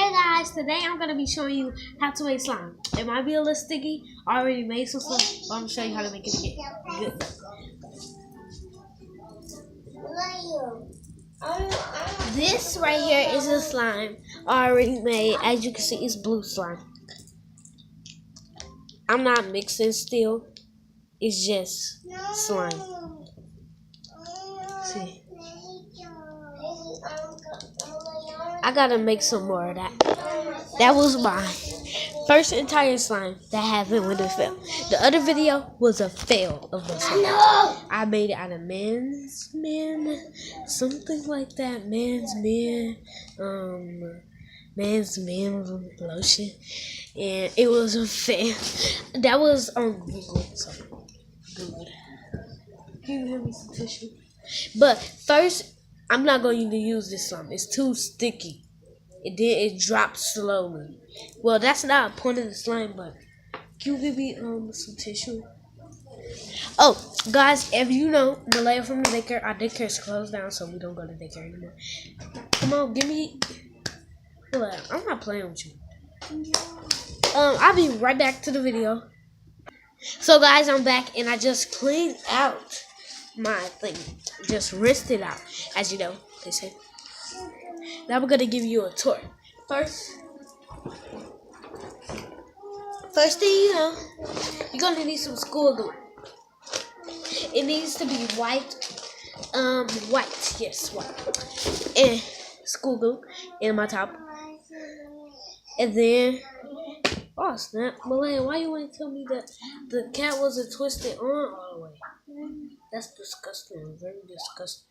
Hey guys, today I'm going to be showing you how to make slime. It might be a little sticky. I already made some slime, but I'm going to show you how to make it good. This right here is a slime I already made. As you can see, it's blue slime. I'm not mixing still. It's just slime. See. I gotta make some more of that. That was my first entire slime that happened when it fell. The other video was a fail of the slime. I made it out of men's something like that. Men's lotion, and it was a fail. That was on Google. So good. Can you give me some tissue? But first, I'm not going to use this slime. It's too sticky. It drops slowly. Well, that's not a point of the slime, but can you give me some tissue? Oh, guys, if you know Malaya from the daycare, our daycare is closed down, so we don't go to daycare anymore. Come on, give me. Malaya, I'm not playing with you. I'll be right back to the video. So, guys, I'm back, and I just cleaned out my thing. Just rinsed it out, as you know, they say. Now we're gonna give you a tour. First thing you know, you're gonna need some school glue. It needs to be white, yes, white, and school glue in my top. And then, oh snap, Malaya, why you want to tell me that the cat wasn't twisted on all the way? That's disgusting, very disgusting.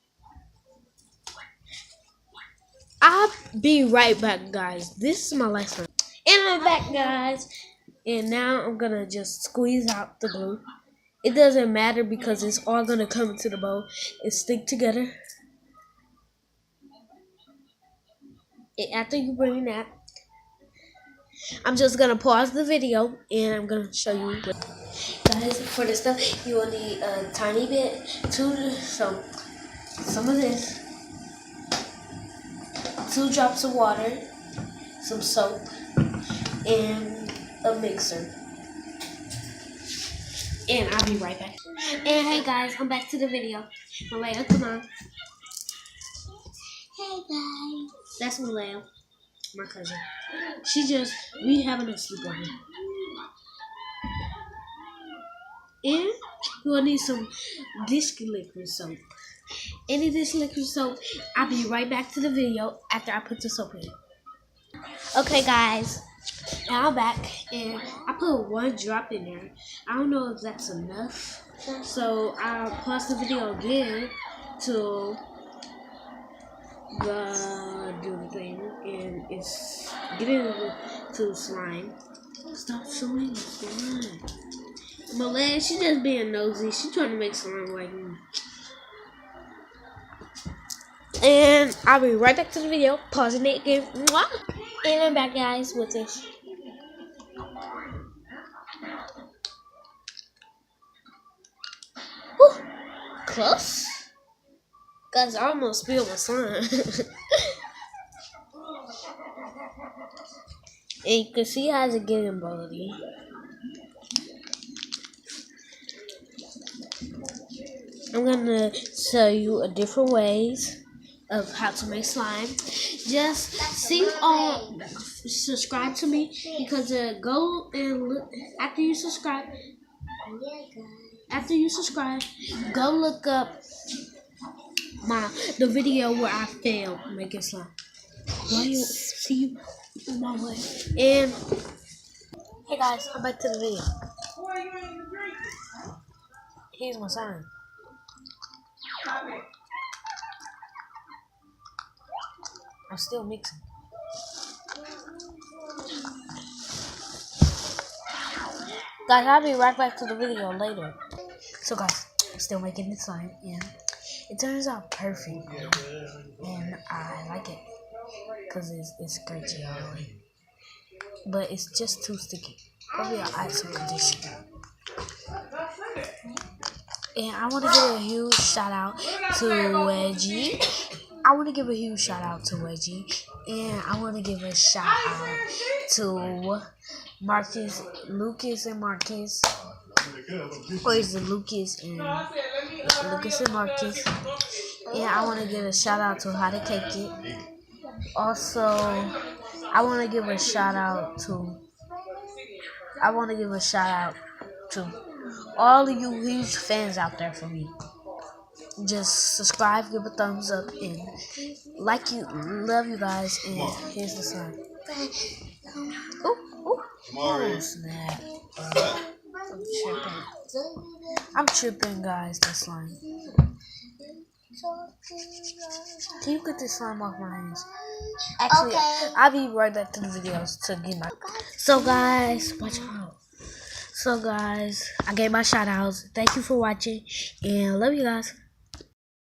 I'll be right back, guys. This is my last one. And I'm back, guys. And now I'm going to just squeeze out the glue. It doesn't matter because it's all going to come into the bowl and stick together. And after you bring that, I'm just going to pause the video and I'm going to show you. Guys, for this stuff, you will need a tiny bit, some of this. 2 drops of water, some soap, and a mixer. And I'll be right back. And hey guys, I'm back to the video. Malaya, come on. Hey guys. That's Malaya, my cousin. We having a sleepover. And you will need some dish liquid soap. Any dish liquid soap. I'll be right back to the video after I put the soap in. Okay guys, now I'm back and I put 1 drop in there. I don't know if that's enough, so I'll pause the video again to do the thing, and it's getting to slime. Stop showing the slime. Malaya, she just being nosy. She trying to make slime like me. And I'll be right back to the video, pausing it again. Mwah! And I'm back, guys, with this. Whew. Close? Guys, I almost spilled my slime. And you can see how it's getting bloody. I'm gonna show you a different ways of how to make slime. Just subscribe to me, because go and look after you subscribe. Go look up the video where I failed making slime. See you on my way. And hey guys, I'm back to the video. Here's my sign. I'm still mixing. Guys, I'll be right back to the video later. So guys, I'm still making this slime and it turns out perfect. And I like it because it's great, but it's just too sticky. Probably I'll add some conditioner. And I want to give a huge shout out to Wedgie. And I want to give a shout out to Marcus, Lucas, and Marcus. Or is it Lucas and Marcus? And I want to give a shout out to How to Cake It. Also, I want to give a shout out to. All of you huge fans out there for me. Just subscribe, give a thumbs up, and like you. Love you guys. And here's the sun. Oh snap! I'm tripping, guys. This slime. Can you get this slime off my hands? Actually, okay. I'll be right back to the videos to get my. So guys, watch out. So guys, I gave my shout outs. Thank you for watching and love you guys.